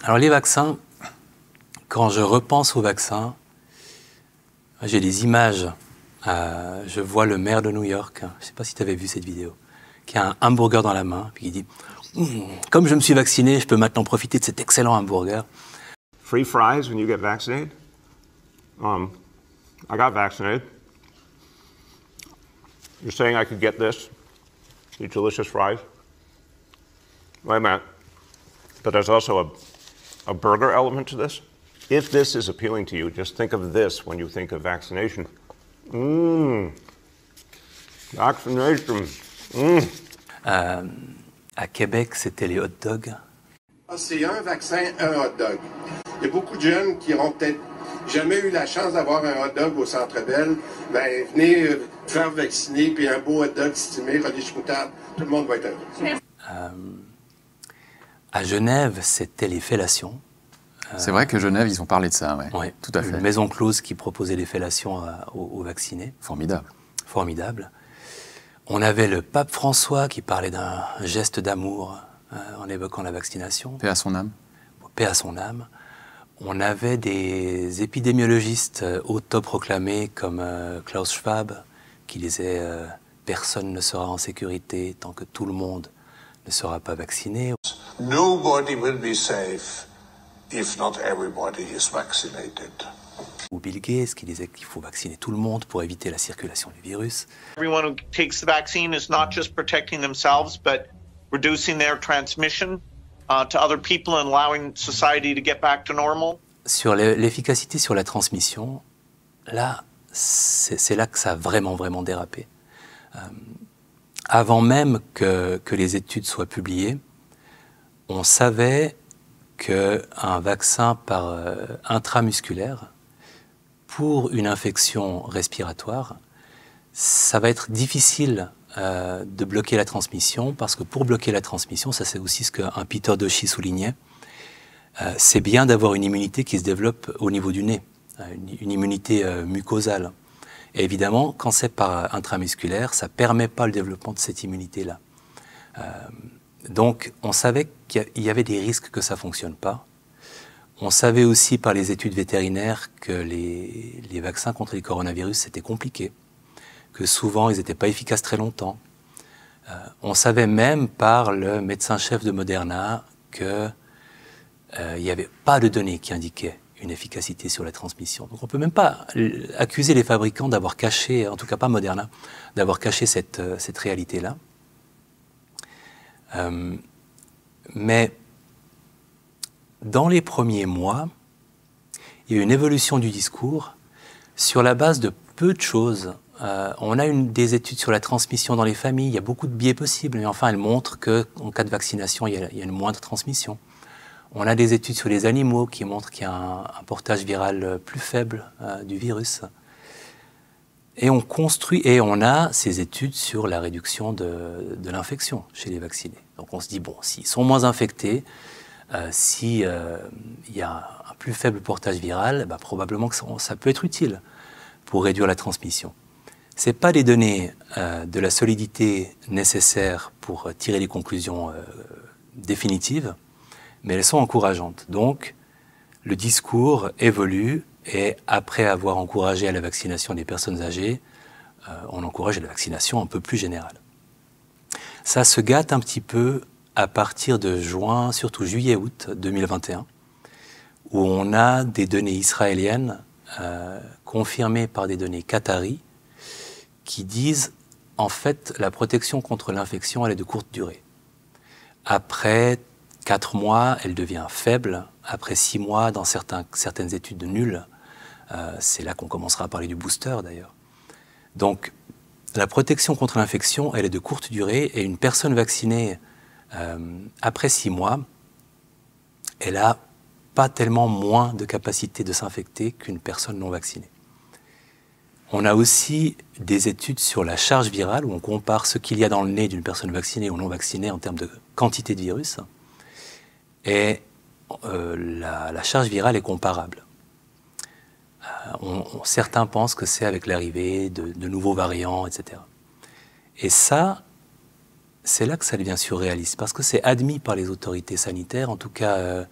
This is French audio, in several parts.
Alors les vaccins, quand je repense aux vaccins, j'ai des images. Je vois le maire de New York, je ne sais pas si tu avais vu cette vidéo, qui a un hamburger dans la main, puis qui dit « Comme je me suis vacciné, je peux maintenant profiter de cet excellent hamburger. » Free fries when you get vaccinated? I got vaccinated. You're saying I could get this? These delicious fries? Wait a minute. But there's also a burger element to this. If this is appealing to you, just think of this when you think of vaccination. Vaccination. À Québec, c'était les hot dogs. C'est un vaccin, un hot dog. Il y a beaucoup de jeunes qui n'ont peut-être jamais eu la chance d'avoir un hot dog au Centre Bell. Ben, venez faire vacciner, puis un beau hot dog stimé, relish moutard, tout le monde va être heureux. À Genève, c'était les fellations. C'est vrai que Genève, ils ont parlé de ça, ouais. Ouais, tout à fait. Une maison close qui proposait les fellations aux vaccinés. Formidable. Formidable. On avait le pape François qui parlait d'un geste d'amour en évoquant la vaccination. Paix à son âme. Paix à son âme. On avait des épidémiologistes autoproclamés comme Klaus Schwab qui disaient personne ne sera en sécurité tant que tout le monde ne sera pas vacciné. Nobody will be safe if not everybody is vaccinated. Ou Bill Gates qui disait qu'il faut vacciner tout le monde pour éviter la circulation du virus. Everyone who takes the vaccine is not just protecting themselves, but reducing their transmission to other people and allowing society to get back to normal. Sur l'efficacité sur la transmission, là, c'est là que ça a vraiment dérapé. Avant même que les études soient publiées, on savait qu'un vaccin par intramusculaire, pour une infection respiratoire, ça va être difficile de bloquer la transmission, parce que pour bloquer la transmission, ça c'est aussi ce qu'un Peter Doshi soulignait, c'est bien d'avoir une immunité qui se développe au niveau du nez, une immunité mucosale. Et évidemment, quand c'est par intramusculaire, ça ne permet pas le développement de cette immunité-là. Donc, on savait qu'il y avait des risques que ça ne fonctionne pas. On savait aussi par les études vétérinaires que les vaccins contre les coronavirus, c'était compliqué, que souvent, ils n'étaient pas efficaces très longtemps. On savait même par le médecin-chef de Moderna qu'il n'y avait pas de données qui indiquaient une efficacité sur la transmission. Donc on ne peut même pas accuser les fabricants d'avoir caché, en tout cas pas Moderna, d'avoir caché cette réalité-là. Mais dans les premiers mois, il y a eu une évolution du discours sur la base de peu de choses. On a des études sur la transmission dans les familles, il y a beaucoup de biais possibles, mais enfin elles montrent qu'en cas de vaccination, il y a une moindre transmission. On a des études sur les animaux qui montrent qu'il y a un portage viral plus faible du virus. Et on a ces études sur la réduction de l'infection chez les vaccinés. Donc on se dit, bon, s'ils sont moins infectés, s'il y a un plus faible portage viral, bah, probablement que ça peut être utile pour réduire la transmission. Ce n'est pas des données de la solidité nécessaire pour tirer les conclusions définitives, mais elles sont encourageantes. Donc, le discours évolue et après avoir encouragé à la vaccination des personnes âgées, on encourage à la vaccination un peu plus générale. Ça se gâte un petit peu à partir de juin, surtout juillet-août 2021, où on a des données israéliennes confirmées par des données qataries qui disent, en fait, la protection contre l'infection, elle est de courte durée. Après 4 mois, elle devient faible. Après 6 mois, dans certaines études nulles, c'est là qu'on commencera à parler du booster d'ailleurs. Donc, la protection contre l'infection, elle est de courte durée et une personne vaccinée après 6 mois, elle n'a pas tellement moins de capacité de s'infecter qu'une personne non vaccinée. On a aussi des études sur la charge virale où on compare ce qu'il y a dans le nez d'une personne vaccinée ou non vaccinée en termes de quantité de virus. Et la charge virale est comparable. Certains pensent que c'est avec l'arrivée de nouveaux variants, etc. Et ça, c'est là que ça devient surréaliste, parce que c'est admis par les autorités sanitaires, en tout cas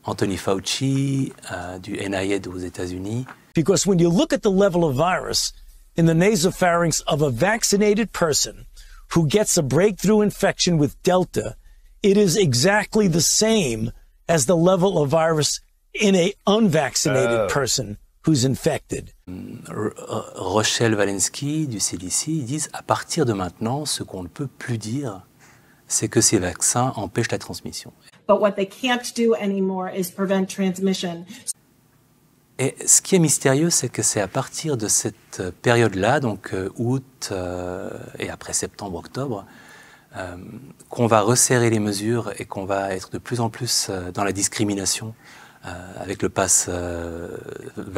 Anthony Fauci, du NIH aux États-Unis. Because when you look at the level of virus in the nasopharynx of a vaccinated person who gets a breakthrough infection with Delta, it is exactly the same as the level of virus in a unvaccinated person who's infected. Rochelle Walensky du CDC, ils disent à partir de maintenant, ce qu'on ne peut plus dire, c'est que ces vaccins empêchent la transmission. But what they can't do anymore is prevent transmission. Et ce qui est mystérieux, c'est que c'est à partir de cette période-là, donc août et après septembre, octobre, qu'on va resserrer les mesures et qu'on va être de plus en plus dans la discrimination avec le pass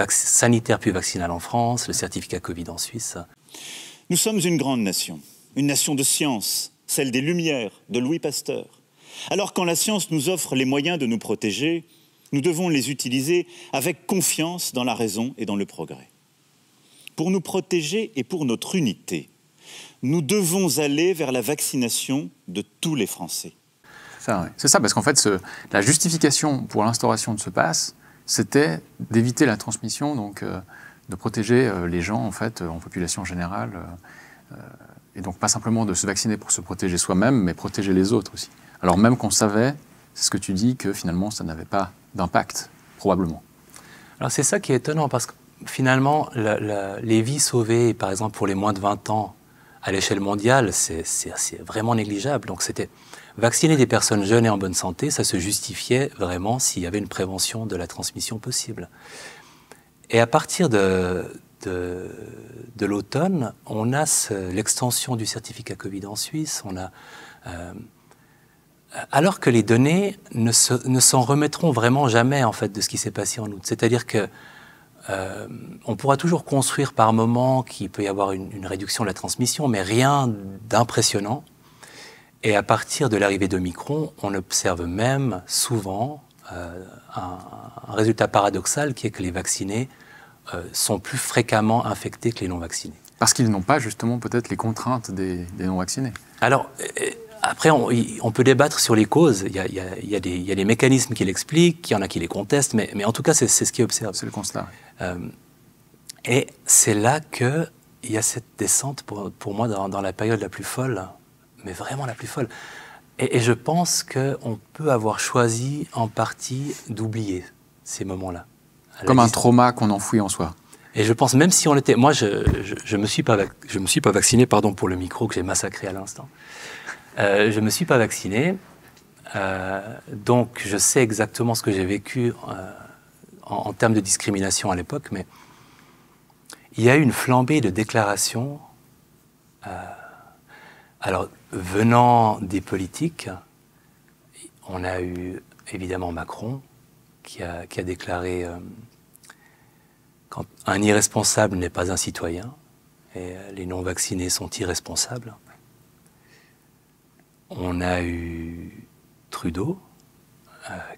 sanitaire puis vaccinal en France, le certificat Covid en Suisse. Nous sommes une grande nation, une nation de science, celle des Lumières, de Louis Pasteur. Alors quand la science nous offre les moyens de nous protéger, nous devons les utiliser avec confiance dans la raison et dans le progrès. Pour nous protéger et pour notre unité, nous devons aller vers la vaccination de tous les Français. C'est ça, parce qu'en fait, la justification pour l'instauration de ce pass, c'était d'éviter la transmission, donc de protéger les gens en fait, en population générale, et donc pas simplement de se vacciner pour se protéger soi-même, mais protéger les autres aussi. Alors même qu'on savait, c'est ce que tu dis, que finalement ça n'avait pas d'impact, probablement. Alors c'est ça qui est étonnant, parce que finalement, les vies sauvées, par exemple pour les moins de 20 ans, à l'échelle mondiale, c'est vraiment négligeable. Donc c'était vacciner des personnes jeunes et en bonne santé, ça se justifiait vraiment s'il y avait une prévention de la transmission possible. Et à partir de l'automne, on a l'extension du certificat Covid en Suisse, on a, alors que les données ne s'en remettront vraiment jamais en fait, de ce qui s'est passé en août. C'est-à-dire que on pourra toujours construire par moment qu'il peut y avoir une réduction de la transmission, mais rien d'impressionnant. Et à partir de l'arrivée d'Omicron, on observe même souvent un résultat paradoxal qui est que les vaccinés sont plus fréquemment infectés que les non-vaccinés. Parce qu'ils n'ont pas justement peut-être les contraintes des non-vaccinés. Alors, après, on peut débattre sur les causes. Il y a des mécanismes qui l'expliquent, il y en a qui les contestent, mais en tout cas, c'est ce qui est observé. C'est le constat. Et c'est là qu'il y a cette descente, pour moi, dans la période la plus folle, mais vraiment la plus folle. Et je pense qu'on peut avoir choisi en partie d'oublier ces moments-là. Comme un trauma qu'on enfouit en soi. Et je pense, même si on était... Moi, je me suis pas vacciné, pardon pour le micro que j'ai massacré à l'instant. Je me suis pas vacciné, donc je sais exactement ce que j'ai vécu en termes de discrimination à l'époque, mais il y a eu une flambée de déclarations. Alors, venant des politiques, on a eu évidemment Macron qui a déclaré quand un irresponsable n'est pas un citoyen et les non-vaccinés sont irresponsables. On a eu Trudeau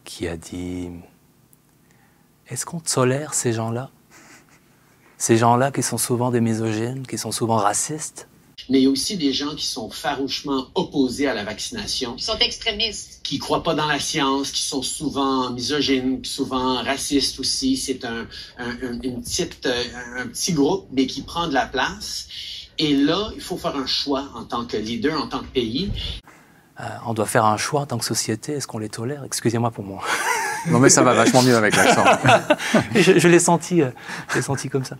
qui a dit « Est-ce qu'on tolère ces gens-là? Ces gens-là qui sont souvent des misogynes, qui sont souvent racistes ?» Mais il y a aussi des gens qui sont farouchement opposés à la vaccination. Qui sont extrémistes. Qui ne croient pas dans la science, qui sont souvent misogynes, souvent racistes aussi. C'est un petit groupe, mais qui prend de la place. Et là, il faut faire un choix en tant que leader, en tant que pays. On doit faire un choix en tant que société. Est-ce qu'on les tolère? Excusez-moi pour moi. Non mais ça va vachement mieux avec l'accent. je l'ai senti comme ça.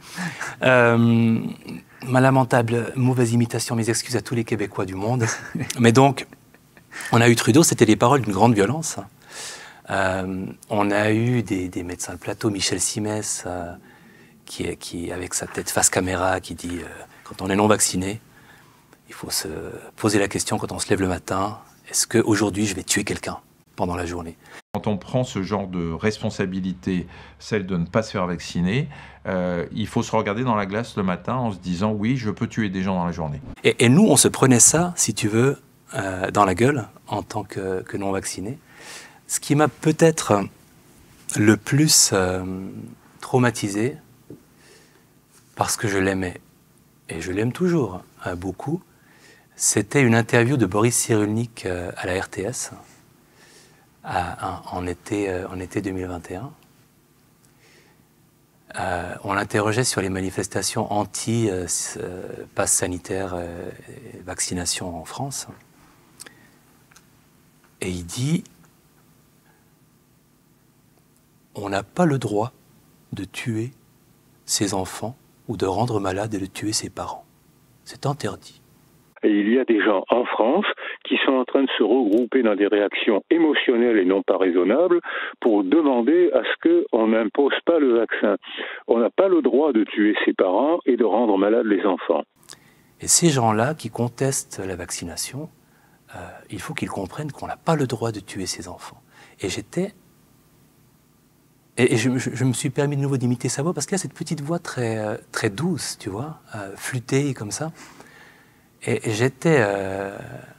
Ma lamentable mauvaise imitation, mes excuses à tous les Québécois du monde. Mais donc, on a eu Trudeau, c'était des paroles d'une grande violence. On a eu des médecins de plateau, Michel Simès, qui avec sa tête face caméra, qui dit quand on est non vacciné, il faut se poser la question quand on se lève le matin, est-ce qu'aujourd'hui je vais tuer quelqu'un pendant la journée? Quand on prend ce genre de responsabilité, celle de ne pas se faire vacciner, il faut se regarder dans la glace le matin en se disant « oui, je peux tuer des gens dans la journée ». Et nous, on se prenait ça, si tu veux, dans la gueule en tant que non-vacciné. Ce qui m'a peut-être le plus traumatisé, parce que je l'aimais, et je l'aime toujours beaucoup, c'était une interview de Boris Cyrulnik à la RTS, en été 2021. On l'interrogeait sur les manifestations anti-pass sanitaire et vaccination en France. Et il dit, on n'a pas le droit de tuer ses enfants ou de rendre malade et de tuer ses parents. C'est interdit. Et il y a des gens en France qui sont en train de se regrouper dans des réactions émotionnelles et non pas raisonnables pour demander à ce qu'on n'impose pas le vaccin. On n'a pas le droit de tuer ses parents et de rendre malades les enfants. Et ces gens-là qui contestent la vaccination, il faut qu'ils comprennent qu'on n'a pas le droit de tuer ses enfants. Et je me suis permis de nouveau d'imiter sa voix parce qu'il y a cette petite voix très, très douce, tu vois, flûtée comme ça. Et j'étais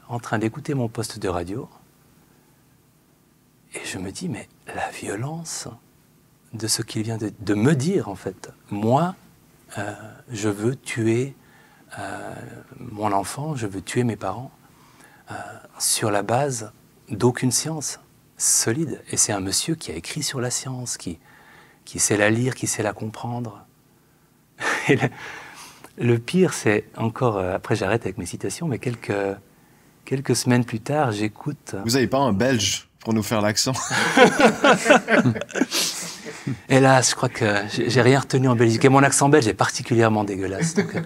en train d'écouter mon poste de radio et je me dis, mais la violence de ce qu'il vient de me dire, en fait. Moi, je veux tuer mon enfant, je veux tuer mes parents sur la base d'aucune science solide. Et c'est un monsieur qui a écrit sur la science, qui sait la lire, qui sait la comprendre. Et le pire, c'est encore... après, j'arrête avec mes citations, mais quelques semaines plus tard, j'écoute... Vous n'avez pas un Belge pour nous faire l'accent? Hélas, je crois que j'ai rien retenu en Belgique. Et mon accent belge est particulièrement dégueulasse. Donc,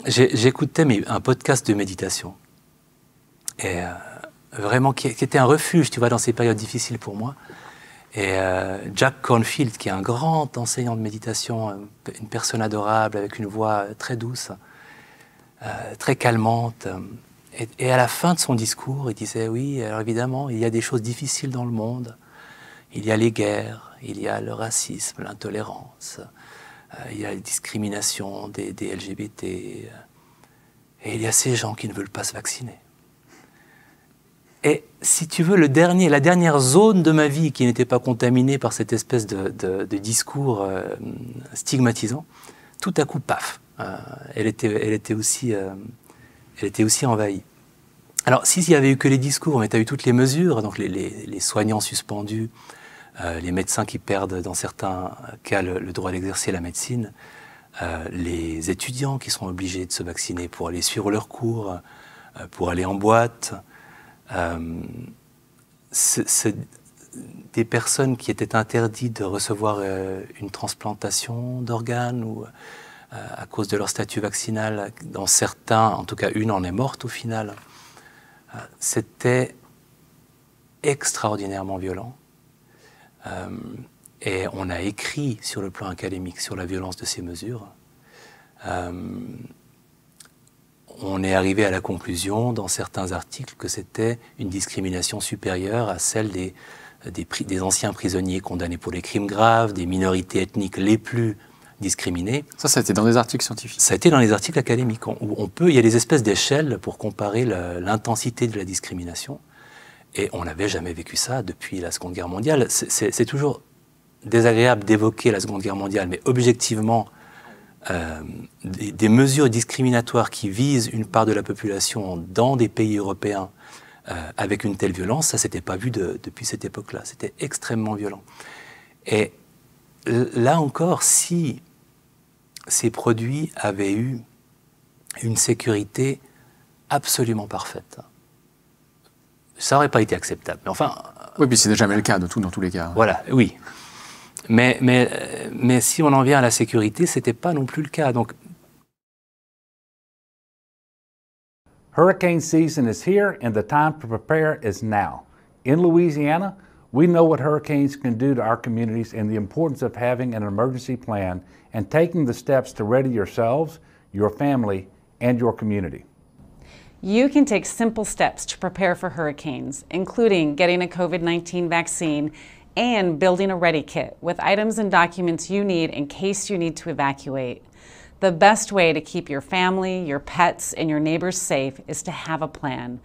j'écoutais un podcast de méditation. Et vraiment, qui était un refuge, tu vois, dans ces périodes difficiles pour moi. Et Jack Cornfield, qui est un grand enseignant de méditation, une personne adorable, avec une voix très douce, très calmante. Et à la fin de son discours, il disait, oui, alors évidemment, il y a des choses difficiles dans le monde. Il y a les guerres, il y a le racisme, l'intolérance, il y a la discrimination des LGBT, et il y a ces gens qui ne veulent pas se vacciner. Et si tu veux, la dernière zone de ma vie qui n'était pas contaminée par cette espèce de discours stigmatisant, tout à coup, paf, elle était aussi envahie. Alors, s'il n'y avait eu que les discours, mais tu as eu toutes les mesures, donc les soignants suspendus, les médecins qui perdent dans certains cas le droit d'exercer la médecine, les étudiants qui sont obligés de se vacciner pour aller suivre leurs cours, pour aller en boîte, des personnes qui étaient interdites de recevoir une transplantation d'organes ou à cause de leur statut vaccinal, dans certains, en tout cas une en est morte au final. C'était extraordinairement violent. Et on a écrit sur le plan académique sur la violence de ces mesures. On est arrivé à la conclusion, dans certains articles, que c'était une discrimination supérieure à celle des anciens prisonniers condamnés pour les crimes graves, des minorités ethniques les plus discriminées. Ça a été dans des articles scientifiques? Ça a été dans les articles académiques. Il y a des espèces d'échelles pour comparer l'intensité de la discrimination. Et on n'avait jamais vécu ça depuis la Seconde Guerre mondiale. C'est toujours désagréable d'évoquer la Seconde Guerre mondiale, mais objectivement, des mesures discriminatoires qui visent une part de la population dans des pays européens avec une telle violence, ça ne s'était pas vu depuis cette époque-là. C'était extrêmement violent. Et là encore, si ces produits avaient eu une sécurité absolument parfaite, ça n'aurait pas été acceptable. Mais enfin... Oui, puis c'est jamais le cas dans tous les cas. Voilà, oui. Mais si on en vient à la sécurité, ce n'était pas non plus le cas. Donc... Hurricane season is here and the time to prepare is now. In Louisiana, we know what hurricanes can do to our communities and the importance of having an emergency plan and taking the steps to ready yourselves, your family, and your community. You can take simple steps to prepare for hurricanes, including getting a COVID-19 vaccine and building a ready kit with items and documents you need in case you need to evacuate. The best way to keep your family, your pets, and your neighbors safe is to have a plan.